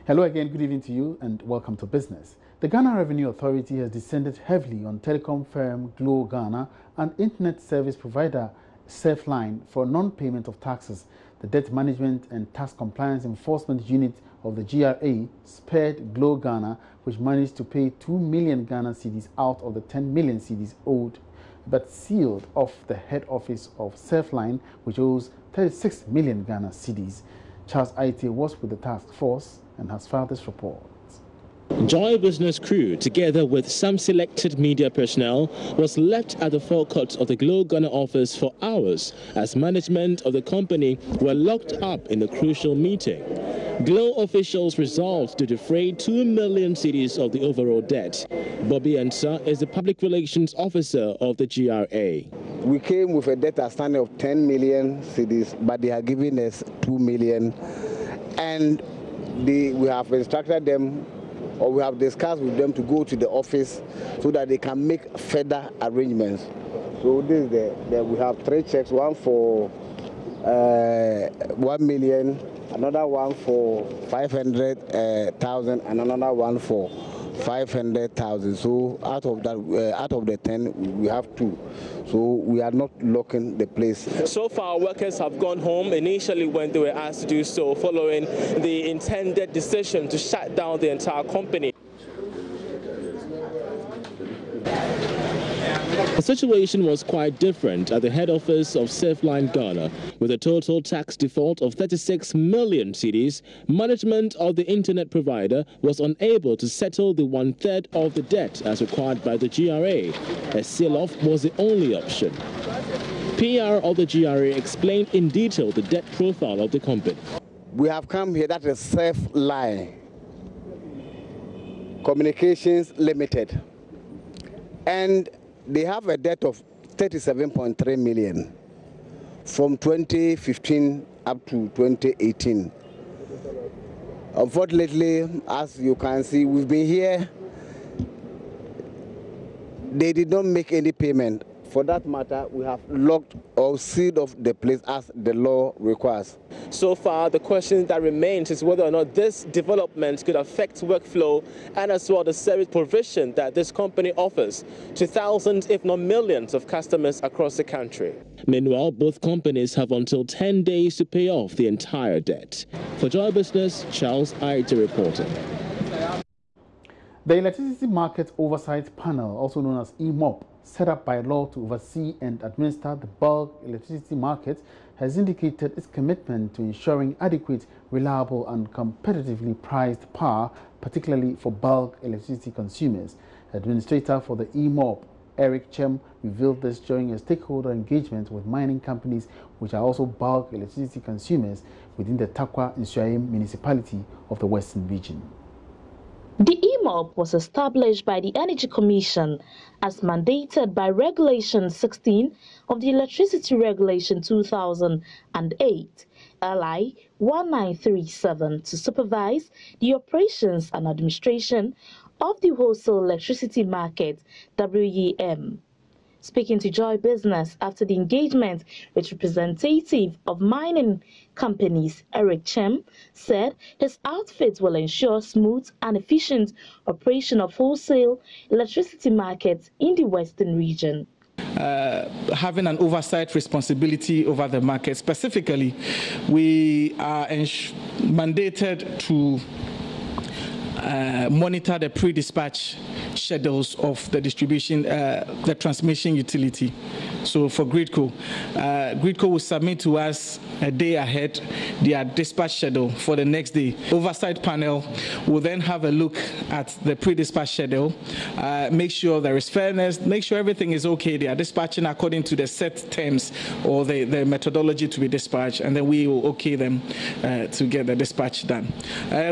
Hello again, good evening to you and welcome to business. The Ghana Revenue Authority has descended heavily on telecom firm Glo Ghana and internet service provider Surfline for non-payment of taxes. The Debt Management and Tax Compliance Enforcement Unit of the GRA spared Glo Ghana, which managed to pay 2 million Ghana cedis out of the 10 million cedis owed, but sealed off the head office of Surfline, which owes 36 million Ghana cedis. Charles Aite was with the task force and has filed this report. Joy Business crew, together with some selected media personnel, was left at the forecourt of the Glo Ghana office for hours as management of the company were locked up in the crucial meeting. Glo officials resolved to defray 2 million cedis of the overall debt. Bobby Ensa is the public relations officer of the GRA. We came with a debt outstanding of 10 million cedis, but they are giving us 2 million, and we have instructed them, or we have discussed with them, to go to the office so that they can make further arrangements. So this is we have 3 checks, one for 1 million, another one for 500,000, and another one for 500,000. So out of the 10, we have 2. So we are not locking the place. So far, workers have gone home initially when they were asked to do so, following the intended decision to shut down the entire company. The situation was quite different at the head office of Surfline Ghana. With a total tax default of 36 million cedis, management of the internet provider was unable to settle the 1/3 of the debt as required by the GRA. A seal-off was the only option. PR of the GRA explained in detail the debt profile of the company. We have come here, that is Surfline Communications Limited, and they have a debt of 37.3 million from 2015 up to 2018. Unfortunately, as you can see, we've been here. They did not make any payment. For that matter, we have locked or sealed off the place as the law requires. So far, the question that remains is whether or not this development could affect workflow and as well the service provision that this company offers to thousands, if not millions, of customers across the country. Meanwhile, both companies have until 10 days to pay off the entire debt. For Joy Business, Charles Aite reporting. The Electricity Market Oversight Panel, also known as EMOP, set up by law to oversee and administer the bulk electricity market, has indicated its commitment to ensuring adequate, reliable and competitively priced power, particularly for bulk electricity consumers. Administrator for the EMOP, Eric Chem, revealed this during a stakeholder engagement with mining companies which are also bulk electricity consumers within the Takwa Nsuayim municipality of the Western region. The EMOP was established by the Energy Commission as mandated by Regulation 16 of the Electricity Regulation 2008, LI 1937, to supervise the operations and administration of the wholesale electricity market, WEM. Speaking to Joy Business after the engagement with representative of mining companies, Eric Chem said his outfit will ensure smooth and efficient operation of wholesale electricity markets in the Western region. Having an oversight responsibility over the market. Specifically, we are mandated to monitor the pre-dispatch schedules of the distribution, the transmission utility. So for Gridco, Gridco will submit to us a day ahead their dispatch schedule for the next day. Oversight panel will then have a look at the pre-dispatch schedule, make sure there is fairness, make sure everything is okay. They are dispatching according to the set terms or the methodology to be dispatched, and then we will okay them to get the dispatch done.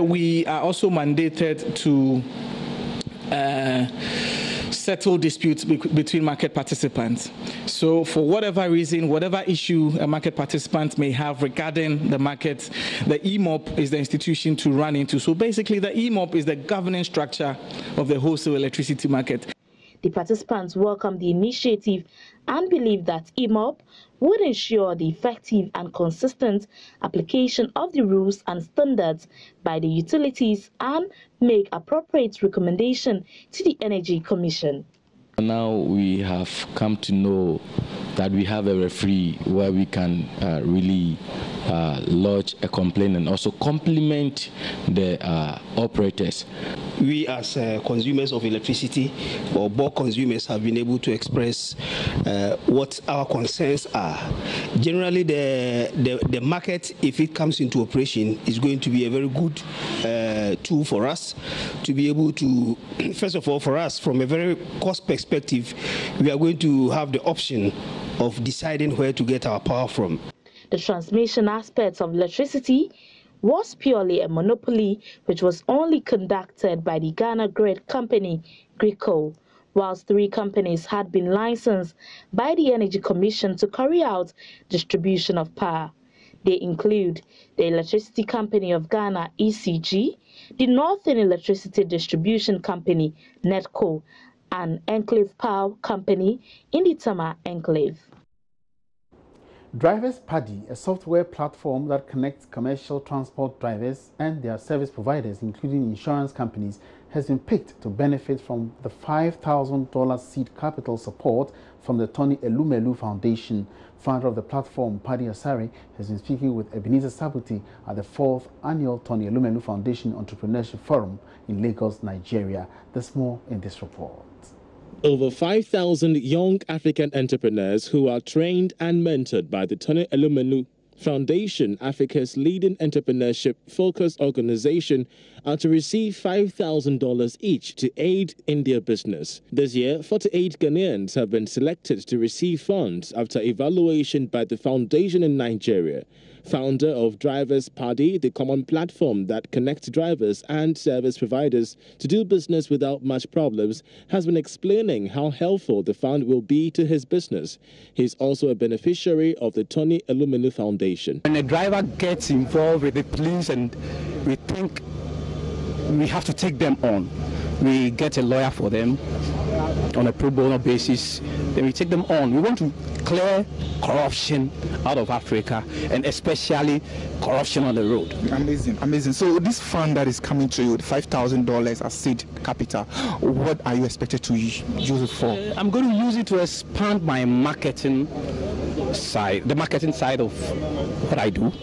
We are also mandated to settle disputes between market participants. So for whatever reason, whatever issue a market participant may have regarding the market, the EMOP is the institution to run into. So basically the EMOP is the governing structure of the wholesale electricity market. The participants welcomed the initiative and believe that EMOP would ensure the effective and consistent application of the rules and standards by the utilities and make appropriate recommendation to the Energy Commission. Now we have come to know that we have a referee where we can really lodge a complaint and also compliment the operators. We as consumers of electricity or bulk consumers have been able to express what our concerns are. Generally, the market, if it comes into operation, is going to be a very good tool for us to be able to, first of all, for us, from a very cost perspective, we are going to have the option of deciding where to get our power from. The transmission aspects of electricity was purely a monopoly which was only conducted by the Ghana Grid Company, GRIDCO, whilst 3 companies had been licensed by the Energy Commission to carry out distribution of power. They include the Electricity Company of Ghana, ECG, the Northern Electricity Distribution Company, NETCO, and Enclave Power Company in the Tama Enclave. Drivers Paddy, a software platform that connects commercial transport drivers and their service providers, including insurance companies, has been picked to benefit from the $5,000 seed capital support from the Tony Elumelu Foundation. Founder of the platform, Paddy Asare, has been speaking with Ebenezer Sabuti at the 4th Annual Tony Elumelu Foundation Entrepreneurship Forum in Lagos, Nigeria. There's more in this report. Over 5,000 young African entrepreneurs who are trained and mentored by the Tony Elumelu Foundation, Africa's leading entrepreneurship-focused organization, are to receive $5,000 each to aid in their business. This year, 48 Ghanaians have been selected to receive funds after evaluation by the foundation in Nigeria. Founder of Drivers Paddy, the common platform that connects drivers and service providers to do business without much problems, has been explaining how helpful the fund will be to his business. He's also a beneficiary of the Tony Elumelu Foundation. When a driver gets involved with the police and we think we have to take them on, we get a lawyer for them on a pro bono basis, then we take them on. We want to clear corruption out of Africa, and especially corruption on the road. Amazing, amazing. So this fund that is coming to you, $5,000 as seed capital, what are you expected to use it for? I'm going to use it to expand my marketing side, the marketing side of what I do.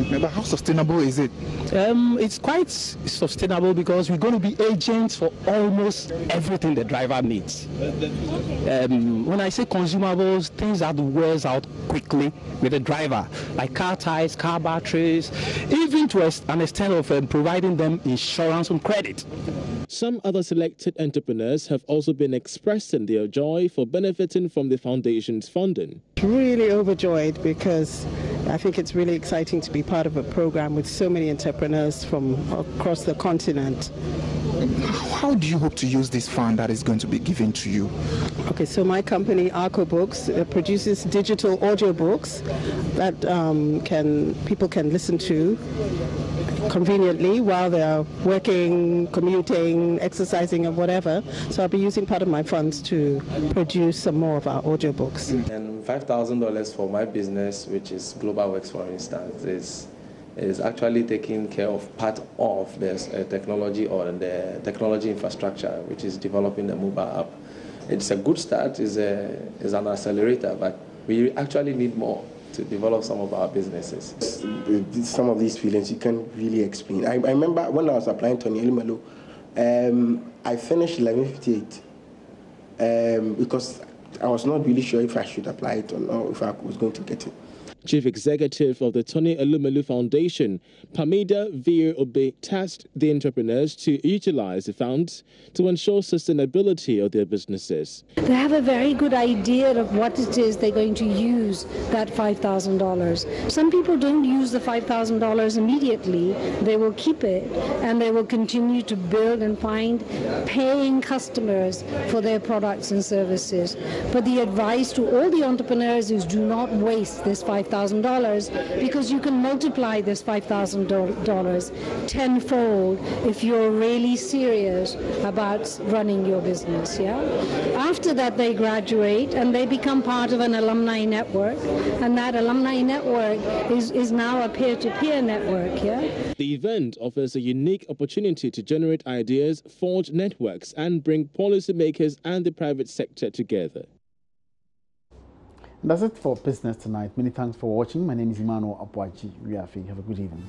But how sustainable is it? It's quite sustainable because we're going to be agents for almost everything the driver needs. When I say consumables, things that wears out quickly with the driver, like car tires, car batteries, even to an extent of providing them insurance and credit. Some other selected entrepreneurs have also been expressing their joy for benefiting from the foundation's funding. Really overjoyed because I think it's really exciting to be part of a program with so many entrepreneurs from across the continent. How do you hope to use this fund that is going to be given to you? Okay, so my company, Arco Books, produces digital audiobooks that people can listen to conveniently while they're working, commuting, exercising, or whatever. So I'll be using part of my funds to produce some more of our audiobooks. And $5,000 for my business, which is Global Works, for instance, is actually taking care of part of this technology or the technology infrastructure, which is developing the mobile app. It's a good start, is an accelerator, but we actually need more to develop some of our businesses. Some of these feelings you can't really explain. I remember when I was applying to Tony Elumelu, I finished 1158 because I was not really sure if I should apply it or not, if I was going to get it. Chief Executive of the Tony Elumelu Foundation, Pamida Vir Obe, tasked the entrepreneurs to utilize the funds to ensure sustainability of their businesses. They have a very good idea of what it is they're going to use that $5,000. Some people don't use the $5,000 immediately. They will keep it and they will continue to build and find paying customers for their products and services. But the advice to all the entrepreneurs is do not waste this $5,000. $5,000 because you can multiply this $5,000 tenfold if you're really serious about running your business. Yeah. After that, they graduate and they become part of an alumni network, and that alumni network is now a peer-to-peer network. Yeah. The event offers a unique opportunity to generate ideas, forge networks, and bring policymakers and the private sector together. And that's it for Business Tonight. Many thanks for watching. My name is Emmanuel Apwachi. Have a good evening.